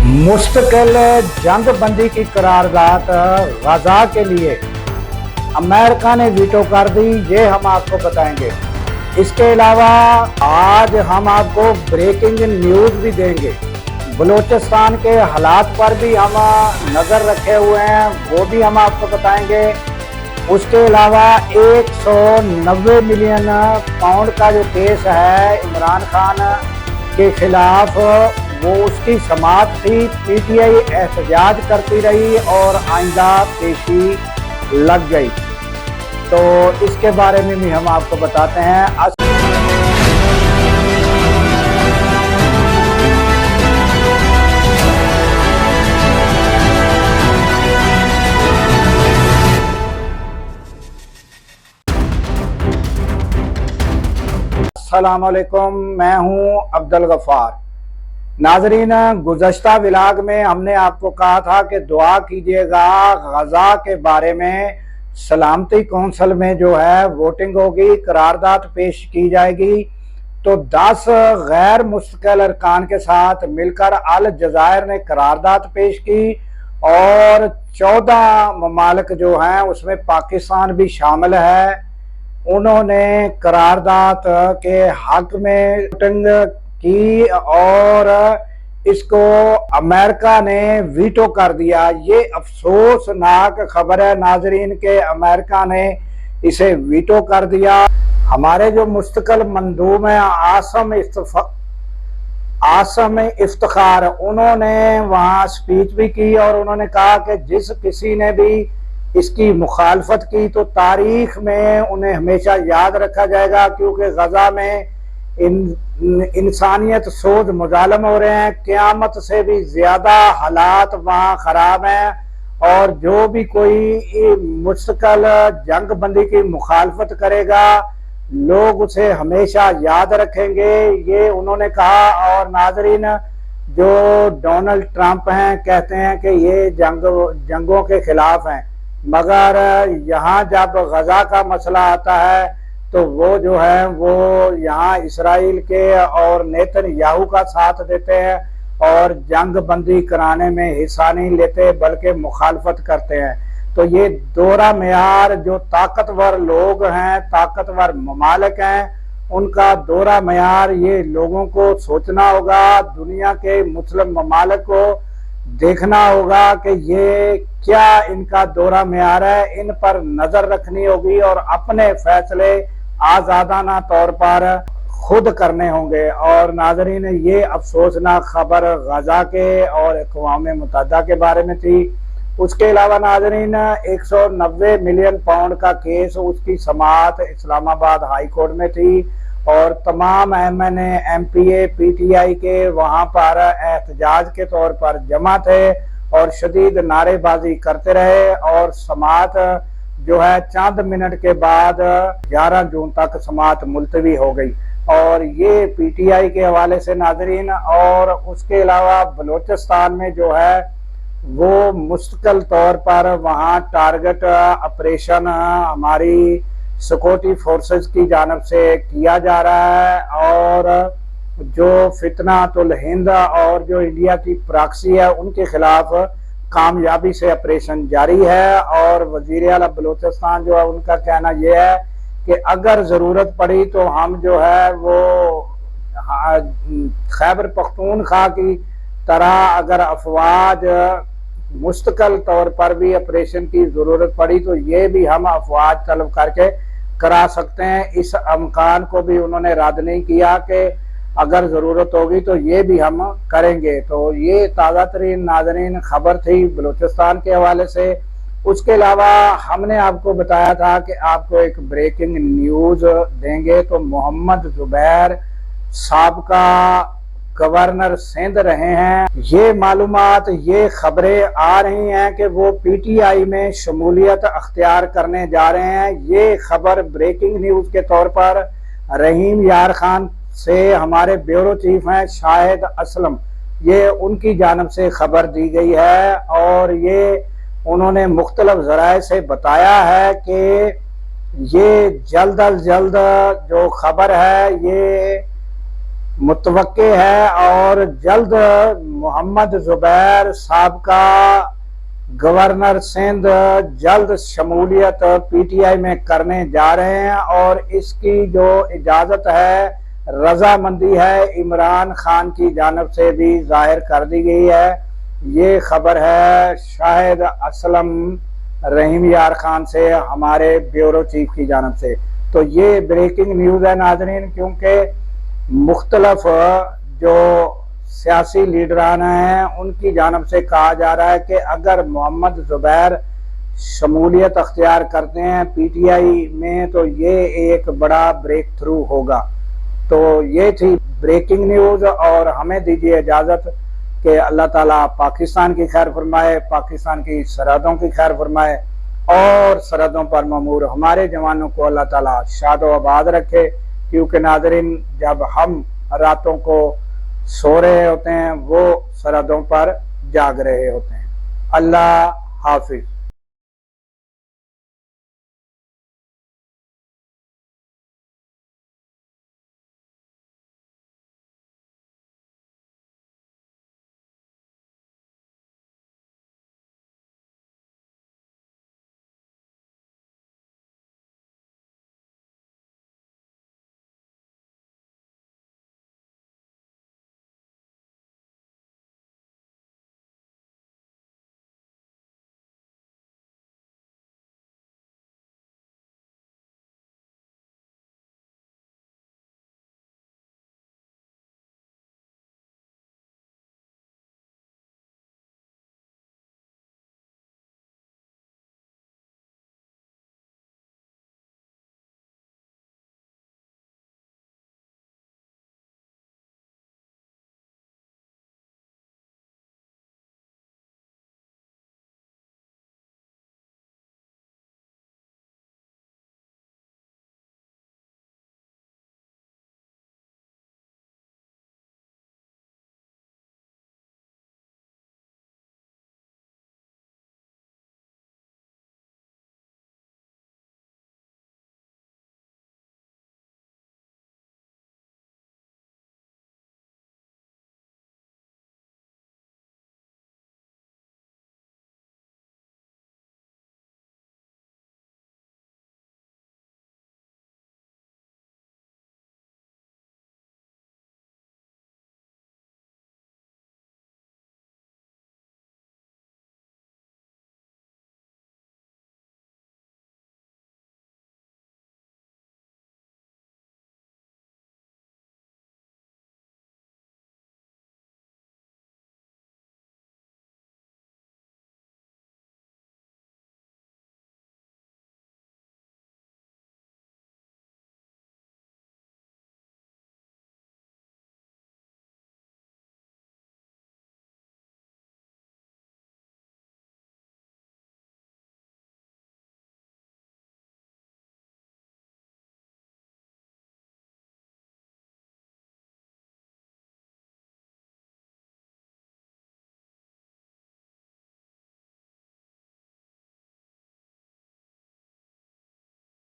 मुस्तकिल जंग बंदी की करारदाद गजा के लिए अमेरिका ने वीटो कर दी, ये हम आपको बताएंगे। इसके अलावा आज हम आपको ब्रेकिंग न्यूज़ भी देंगे। बलूचिस्तान के हालात पर भी हम नज़र रखे हुए हैं, वो भी हम आपको बताएंगे। उसके अलावा 190 मिलियन पाउंड का जो केस है इमरान खान के खिलाफ, वो उसकी समाअत थी। पीटीआई एहतजाज करती रही और आइंदा पेशी लग गई। तो इसके बारे में भी हम आपको बताते हैं। अस्सलाम वालेकुम, मैं हूं अब्दुल गफ्फार। नाजरीन, गुज़श्ता व्लॉग में हमने आपको कहा था कि दुआ कीजिएगा, गजा के बारे में सलामती कौंसिल में जो है वोटिंग होगी, करारदाद पेश की जाएगी। तो 10 गैर मुस्तकिल अरकान के साथ मिलकर अल जज़ायर ने करारदाद पेश की और 14 ममालिक जो हैं उसमें पाकिस्तान भी शामिल है, उन्होंने करारदाद के हक में वोटिंग की और इसको अमेरिका ने वीटो कर दिया। ये अफसोसनाक खबर है नाजरीन के अमेरिका ने इसे वीटो कर दिया। हमारे जो मुस्तकिल मंदूब हैं आसम इफ्तिखार, उन्होंने वहाँ स्पीच भी की और उन्होंने कहा कि जिस किसी ने भी इसकी मुखालफत की तो तारीख में उन्हें हमेशा याद रखा जाएगा, क्योंकि गजा में इंसानियत सोज मुजालम हो रहे हैं। क़यामत से भी ज्यादा हालात वहाँ खराब हैं और जो भी कोई मुस्तकिल जंग बंदी की मुखालफत करेगा लोग उसे हमेशा याद रखेंगे, ये उन्होंने कहा। और नाजरीन, जो डोनाल्ड ट्रंप हैं कहते हैं कि ये जंगों के खिलाफ हैं, मगर यहाँ जब गजा का मसला आता है तो वो जो है वो यहाँ इसराइल के और नेतन्याहू का साथ देते हैं और जंग बंदी कराने में हिस्सा नहीं लेते बल्कि मुखालफत करते हैं। तो ये दोहरा मेयार, जो ताकतवर लोग हैं, ताकतवर ममालिक हैं, उनका दोहरा मेयार ये लोगों को सोचना होगा, दुनिया के मुस्लिम ममालिक को देखना होगा कि ये क्या इनका दोहरा मेयार है, इन पर नजर रखनी होगी और अपने फैसले आजादाना तौर पर खुद करने होंगे। और नाजरीन, ये अफसोसनाक खबर गजा के और अक़वाम मुत्तहिदा के बारे में थी। उसके अलावा नाजरीन, 190 मिलियन पाउंड का केस, उसकी समाअत इस्लामाबाद हाई कोर्ट में थी और तमाम MNA MPA PTI के वहाँ पर एहतजाज के तौर पर जमा थे और शदीद नारेबाजी करते रहे और समाअत जो है चंद मिनट के बाद 11 जून तक समाअत मुलतवी हो गई। और ये PTI के हवाले से नाजरीन। और उसके अलावा बलूचिस्तान में जो है वो मुस्तकिल तौर पर वहाँ टारगेट ऑपरेशन हमारी सिक्योरिटी फोर्सेस की जानब से किया जा रहा है और जो फितनातुल हिंद और जो इंडिया की प्रॉक्सी है उनके खिलाफ कामयाबी से ऑपरेशन जारी है। और वजीर आला बलूचिस्तान जो है उनका कहना यह है कि अगर ज़रूरत पड़ी तो हम जो है वो खैबर पख्तूनख्वा की तरह अगर अफवाज मुस्तकिल तौर पर भी ऑपरेशन की ज़रूरत पड़ी तो ये भी हम अफवाज तलब करके करा सकते हैं। इस अमकान को भी उन्होंने रद्द नहीं किया कि अगर ज़रूरत होगी तो ये भी हम करेंगे। तो ये ताज़ा तरीन नाज़रीन खबर थी बलूचिस्तान के हवाले से। उसके अलावा हमने आपको बताया था कि आपको एक ब्रेकिंग न्यूज़ देंगे। तो मोहम्मद जुबैर साबका गवर्नर सिंध रहे हैं, ये मालूमात, ये खबरें आ रही हैं कि वो PTI में शमूलियत अख्तियार करने जा रहे हैं। ये खबर ब्रेकिंग न्यूज़ के तौर पर रहीम यार खान से हमारे ब्यूरो चीफ हैं शाहिद असलम, ये उनकी जानब से खबर दी गई है और ये उन्होंने मुख्तलिफ ज़राए से बताया है कि ये जल्द अज जल्द जो खबर है ये متوقع ہے اور جلد محمد زبیر سابقہ گورنر سندھ جلد شمولیت پی ٹی آئی میں کرنے جا رہے ہیں، اور اس کی جو اجازت ہے رضامندی ہے عمران خان کی جانب سے بھی ظاہر کر دی گئی ہے۔ یہ خبر ہے شاہد اسلم رحیم یار خان سے، ہمارے بیورو چیف کی جانب سے۔ تو یہ بریکنگ نیوز ہے ناظرین، کیونکہ مختلف جو سیاسی لیڈران ہیں ان کی جانب سے کہا جا رہا ہے کہ اگر محمد زبیر شمولیت اختیار کرتے ہیں پی ٹی آئی میں تو یہ ایک بڑا بریک تھرو ہوگا۔ تو یہ تھی بریکنگ نیوز، اور ہمیں دیجیے اجازت کہ اللہ تعالیٰ پاکستان کی خیر فرمائے، پاکستان کی سرحدوں کی خیر فرمائے، اور سرحدوں پر مامور ہمارے جوانوں کو اللہ تعالیٰ شاد و آباد رکھے، کیونکہ ناظرین جب ہم راتوں کو سو رہے ہوتے ہیں وہ سرحدوں پر جاگ رہے ہوتے ہیں۔ اللہ حافظ۔